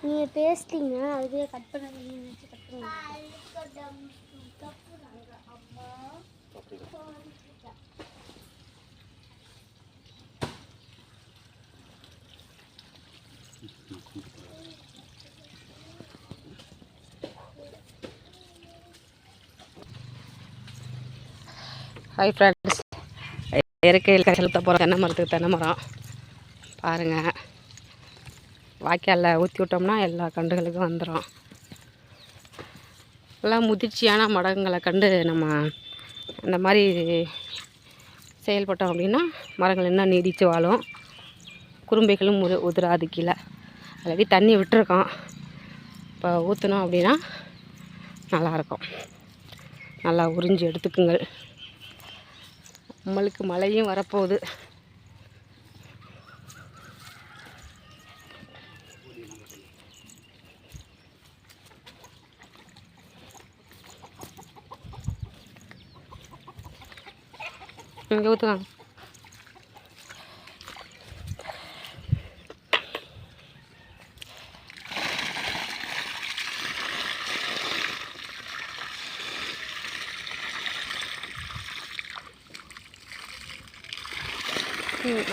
நீங்கள் பேசிட்டீங்க அதுவே கட் பண்ணாதீங்க நினச்சி கட் பண்ணுங்க. ஹாய் ஃப்ரெண்ட்ஸ், இயற்கையில் செலுத்த போகிற தென்னை மரத்துக்கு தென்னை மரம் பாருங்கள். வாய்க்காலில் ஊற்றி விட்டோம்னா எல்லா கன்றுகளுக்கும் வந்துடும். எல்லாம் முதிர்ச்சியான மரங்களை கண்டு நம்ம இந்த மாதிரி செயல்பட்டோம் அப்படின்னா மரங்கள் இன்னும் நீடித்து வாழும். குறும்பைகளும் உதிராது கீழே. ஆல்ரெடி தண்ணி விட்டுருக்கோம், இப்போ ஊற்றினோம் அப்படின்னா நல்லாயிருக்கும். நல்லா உறிஞ்சி எடுத்துக்குங்கள். நம்மளுக்கு மழையும் வரப்போகுது. இங்கே ஊற்றுவாங்க.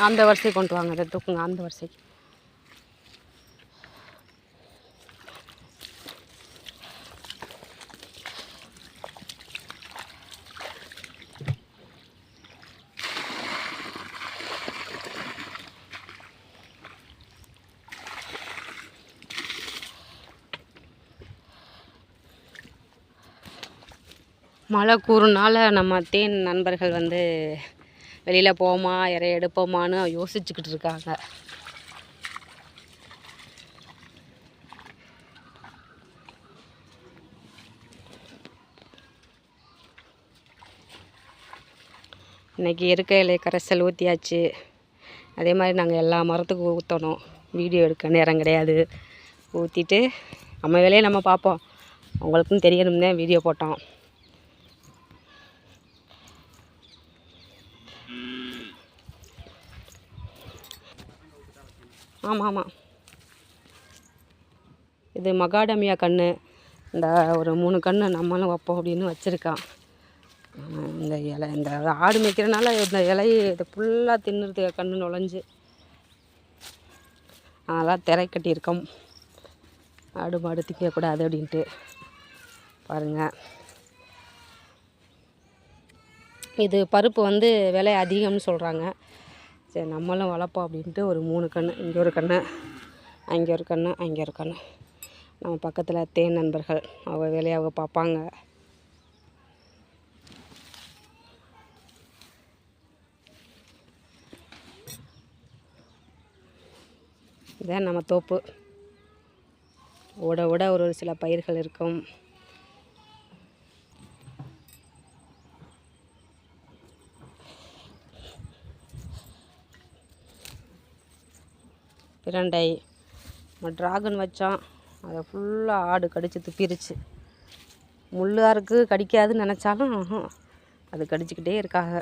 அந்த வரிசை கொண்டு வாங்க, அதை தூக்குங்க அந்த வரிசைக்கு. மழை கூறுனால நம்ம தேன் நண்பர்கள் வந்து வெளியில் போமா இறை எடுப்போமான்னு யோசிச்சுக்கிட்டு இருக்காங்க. இன்றைக்கி இயற்கையில கரைசல் ஊற்றியாச்சு. அதே மாதிரி நாங்கள் எல்லா மரத்துக்கும் ஊற்றணும். வீடியோ எடுக்க நேரம் கிடையாது. ஊற்றிட்டு நம்ம வேலையை நம்ம பார்ப்போம். அவங்களுக்கும் தெரியணும் தான் வீடியோ போட்டோம். ஆமாம், இது மகாடமியா கன்று. இந்த ஒரு 3 கன்று நம்மளும் வைப்போம் அப்படின்னு வச்சுருக்கான். இந்த இலை இந்த ஆடு மேய்க்கிறனால இந்த இலையை இதை ஃபுல்லாக தின்னுறது கன்று நுழைஞ்சு. அதெல்லாம் திரை கட்டியிருக்கோம், ஆடு மாடு திங்கக்கூடாது அப்படின்ட்டு. பாருங்கள், இது பருப்பு வந்து விலை அதிகம்னு சொல்கிறாங்க. சரி நம்மளும் வளர்ப்போம் அப்படின்ட்டு ஒரு 3 கன்று. இங்கே ஒரு கன்று, அங்கே ஒரு கன்று, அங்கே ஒரு கன்று. நம்ம பக்கத்தில் தேன் நண்பர்கள் அவங்க வேலையை அவங்க பார்ப்பாங்க. இதான் நம்ம தோப்பு. ஓட ஓட ஒரு சில பயிர்கள் இருக்கும். பிரண்டை, நம்ம ட்ராகன் வச்சோம், அதை ஃபுல்லாக ஆடு கடிச்சு துப்பிருச்சு. முள்ளாருக்கு கடிக்காதுன்னு நினச்சாலும் அது கடிச்சிக்கிட்டே இருக்காங்க.